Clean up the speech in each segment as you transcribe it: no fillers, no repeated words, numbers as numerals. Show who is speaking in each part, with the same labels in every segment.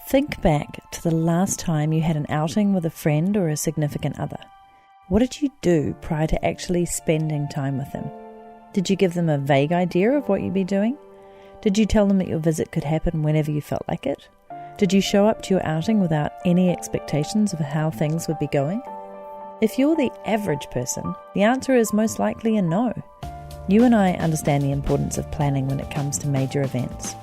Speaker 1: Think back to the last time you had an outing with a friend or a significant other. What did you do prior to actually spending time with them? Did you give them a vague idea of what you'd be doing? Did you tell them that your visit could happen whenever you felt like it? Did you show up to your outing without any expectations of how things would be going? If you're the average person, the answer is most likely a no. You and I understand the importance of planning when it comes to major events.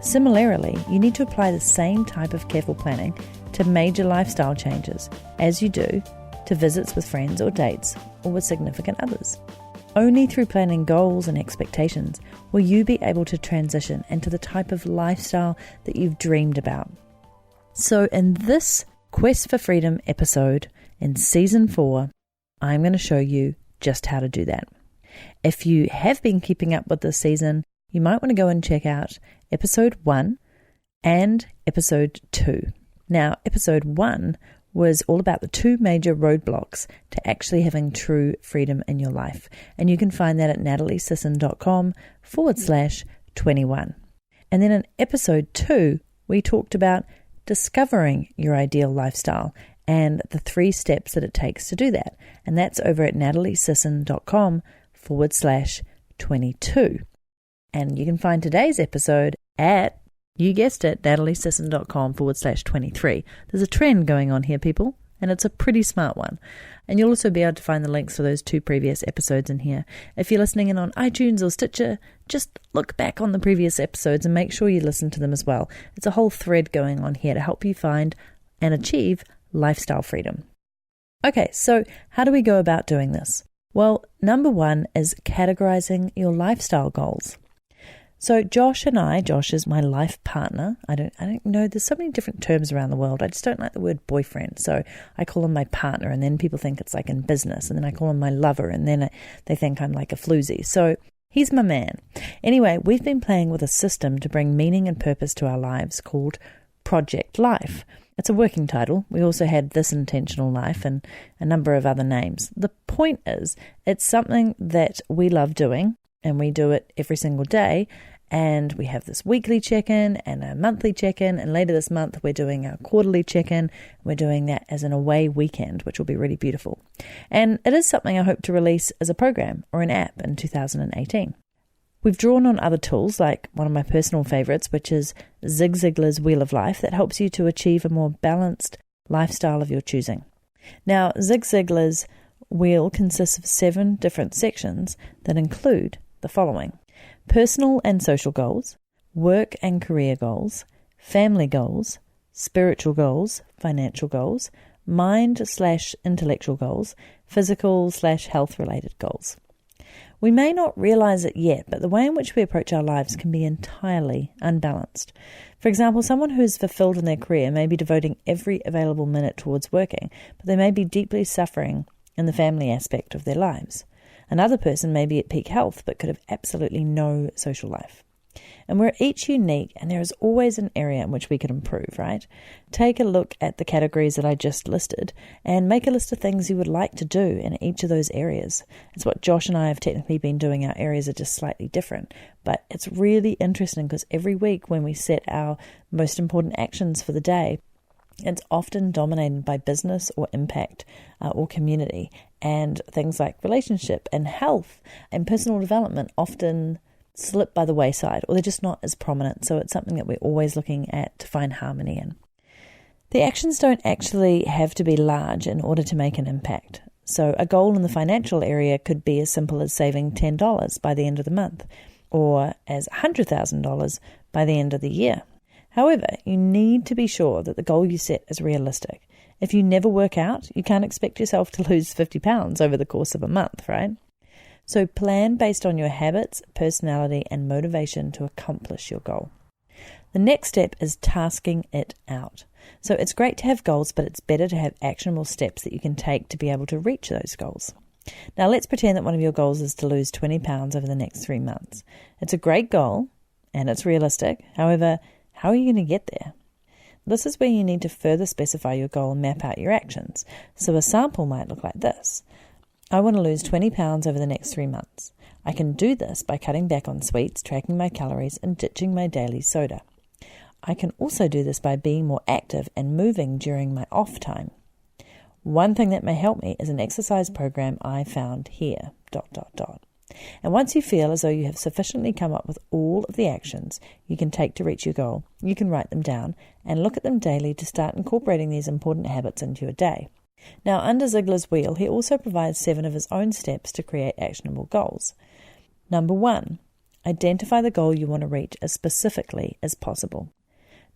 Speaker 1: Similarly, you need to apply the same type of careful planning to major lifestyle changes as you do to visits with friends or dates or with significant others. Only through planning goals and expectations will you be able to transition into the type of lifestyle that you've dreamed about. So in this Quest for Freedom episode in Season 4, I'm going to show you just how to do that. If you have been keeping up with this season, you might want to go and check out Episode 1 and Episode 2. Now, Episode 1 was all about the 2 major roadblocks to actually having true freedom in your life. And you can find that at nataliesisson.com/21. And then in Episode 2, we talked about discovering your ideal lifestyle and the 3 steps that it takes to do that. And that's over at nataliesisson.com/22. And you can find today's episode at, you guessed it, nataliesisson.com/23. There's a trend going on here, people, and it's a pretty smart one. And you'll also be able to find the links for those 2 previous episodes in here. If you're listening in on iTunes or Stitcher, just look back on the previous episodes and make sure you listen to them as well. It's a whole thread going on here to help you find and achieve lifestyle freedom. Okay, so how do we go about doing this? Well, number 1 is categorizing your lifestyle goals. So Josh is my life partner. I don't know, there's so many different terms around the world. I just don't like the word boyfriend. So I call him my partner, and then people think it's like in business. And then I call him my lover, and then they think I'm like a floozy. So he's my man. Anyway, we've been playing with a system to bring meaning and purpose to our lives called Project Life. It's a working title. We also had This Intentional Life and a number of other names. The point is, it's something that we love doing, and we do it every single day. And we have this weekly check-in and a monthly check-in. And later this month, we're doing our quarterly check-in. We're doing that as an away weekend, which will be really beautiful. And it is something I hope to release as a program or an app in 2018. We've drawn on other tools, like one of my personal favorites, which is Zig Ziglar's Wheel of Life, that helps you to achieve a more balanced lifestyle of your choosing. Now, Zig Ziglar's wheel consists of 7 different sections that include the following: personal and social goals, work and career goals, family goals, spiritual goals, financial goals, mind/intellectual goals, physical/health related goals. We may not realize it yet, but the way in which we approach our lives can be entirely unbalanced. For example, someone who is fulfilled in their career may be devoting every available minute towards working, but they may be deeply suffering in the family aspect of their lives. Another person may be at peak health, but could have absolutely no social life. And we're each unique, and there is always an area in which we could improve, right? Take a look at the categories that I just listed and make a list of things you would like to do in each of those areas. It's what Josh and I have technically been doing. Our areas are just slightly different, but it's really interesting because every week when we set our most important actions for the day, it's often dominated by business or impact or community, and things like relationship and health and personal development often slip by the wayside, or they're just not as prominent. So it's something that we're always looking at to find harmony in. The actions don't actually have to be large in order to make an impact. So a goal in the financial area could be as simple as saving $10 by the end of the month, or as $100,000 by the end of the year. However, you need to be sure that the goal you set is realistic. If you never work out, you can't expect yourself to lose 50 pounds over the course of a month, right? So plan based on your habits, personality, and motivation to accomplish your goal. The next step is tasking it out. So it's great to have goals, but it's better to have actionable steps that you can take to be able to reach those goals. Now let's pretend that one of your goals is to lose 20 pounds over the next 3 months. It's a great goal, and it's realistic. However, how are you going to get there? This is where you need to further specify your goal and map out your actions. So a sample might look like this. I want to lose 20 pounds over the next 3 months. I can do this by cutting back on sweets, tracking my calories, and ditching my daily soda. I can also do this by being more active and moving during my off time. One thing that may help me is an exercise program I found here, ... And once you feel as though you have sufficiently come up with all of the actions you can take to reach your goal, you can write them down and look at them daily to start incorporating these important habits into your day. Now, under Ziegler's wheel, he also provides 7 of his own steps to create actionable goals. Number 1, identify the goal you want to reach as specifically as possible.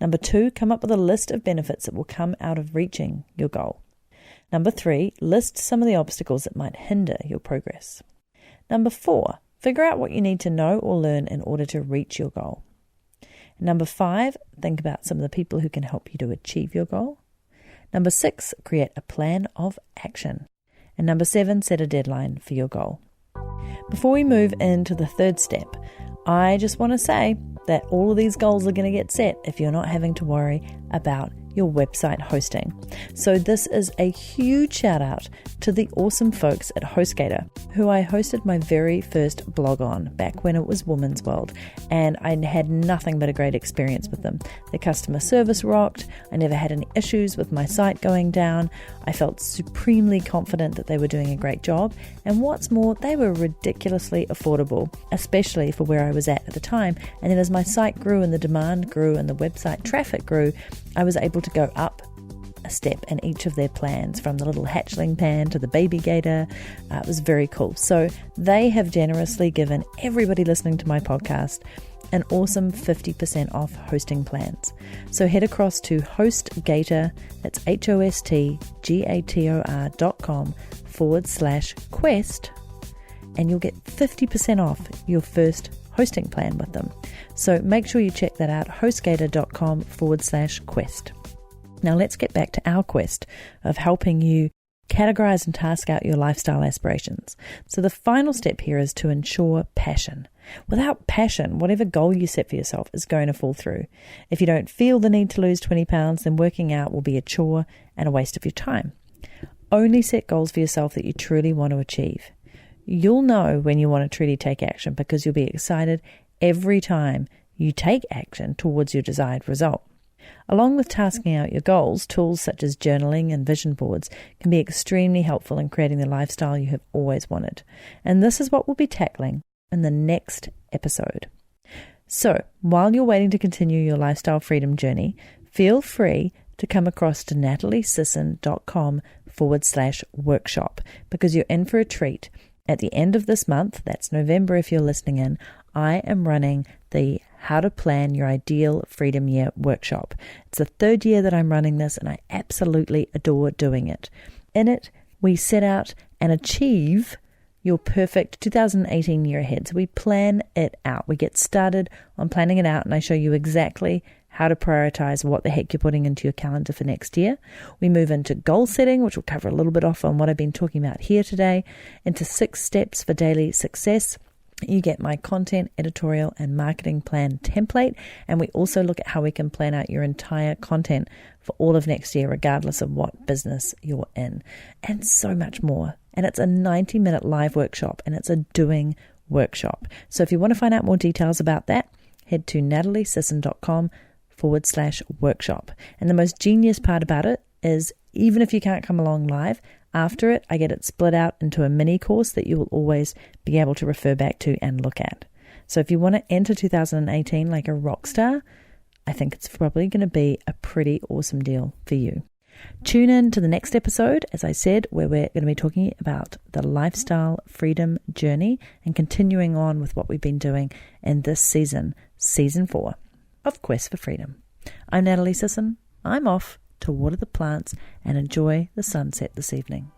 Speaker 1: Number 2, come up with a list of benefits that will come out of reaching your goal. Number 3, list some of the obstacles that might hinder your progress. Number 4, figure out what you need to know or learn in order to reach your goal. Number 5, think about some of the people who can help you to achieve your goal. Number 6, create a plan of action. And number 7, set a deadline for your goal. Before we move into the third step, I just want to say that all of these goals are going to get set if you're not having to worry about your website hosting. So this is a huge shout out to the awesome folks at HostGator, who I hosted my very first blog on back when it was Woman's World, and I had nothing but a great experience with them. Their customer service rocked. I never had any issues with my site going down. I felt supremely confident that they were doing a great job, and what's more, they were ridiculously affordable, especially for where I was at the time. And then as my site grew and the demand grew and the website traffic grew, I was able to go up a step in each of their plans, from the little hatchling pan to the baby gator. It was very cool. So they have generously given everybody listening to my podcast an awesome 50% off hosting plans. So head across to HostGator, that's hostgator.com/quest, and you'll get 50% off your first hosting plan with them. So make sure you check that out, hostgator.com/quest. Now let's get back to our quest of helping you categorize and task out your lifestyle aspirations. So the final step here is to ensure passion. Without passion, whatever goal you set for yourself is going to fall through. If you don't feel the need to lose 20 pounds, then working out will be a chore and a waste of your time. Only set goals for yourself that you truly want to achieve. You'll know when you want to truly take action because you'll be excited every time you take action towards your desired result. Along with tasking out your goals, tools such as journaling and vision boards can be extremely helpful in creating the lifestyle you have always wanted. And this is what we'll be tackling in the next episode. So, while you're waiting to continue your lifestyle freedom journey, feel free to come across to nataliesisson.com/workshop because you're in for a treat. At the end of this month, that's November if you're listening in, I am running the How to Plan Your Ideal Freedom Year workshop. It's the 3rd year that I'm running this, and I absolutely adore doing it. In it, we set out and achieve your perfect 2018 year ahead. So we plan it out. We get started on planning it out, and I show you exactly how to prioritize what the heck you're putting into your calendar for next year. We move into goal setting, which will cover a little bit off on what I've been talking about here today, into 6 steps for daily success. You get my content, editorial, and marketing plan template, and we also look at how we can plan out your entire content for all of next year, regardless of what business you're in, and so much more. And it's a 90-minute live workshop, and it's a doing workshop. So if you want to find out more details about that, head to nataliesisson.com/workshop. And the most genius part about it is, even if you can't come along live, after it, I get it split out into a mini course that you will always be able to refer back to and look at. So if you want to enter 2018 like a rock star, I think it's probably going to be a pretty awesome deal for you. Tune in to the next episode, as I said, where we're going to be talking about the lifestyle freedom journey and continuing on with what we've been doing in this season, season 4 of Quest for Freedom. I'm Natalie Sisson. I'm off to water the plants and enjoy the sunset this evening.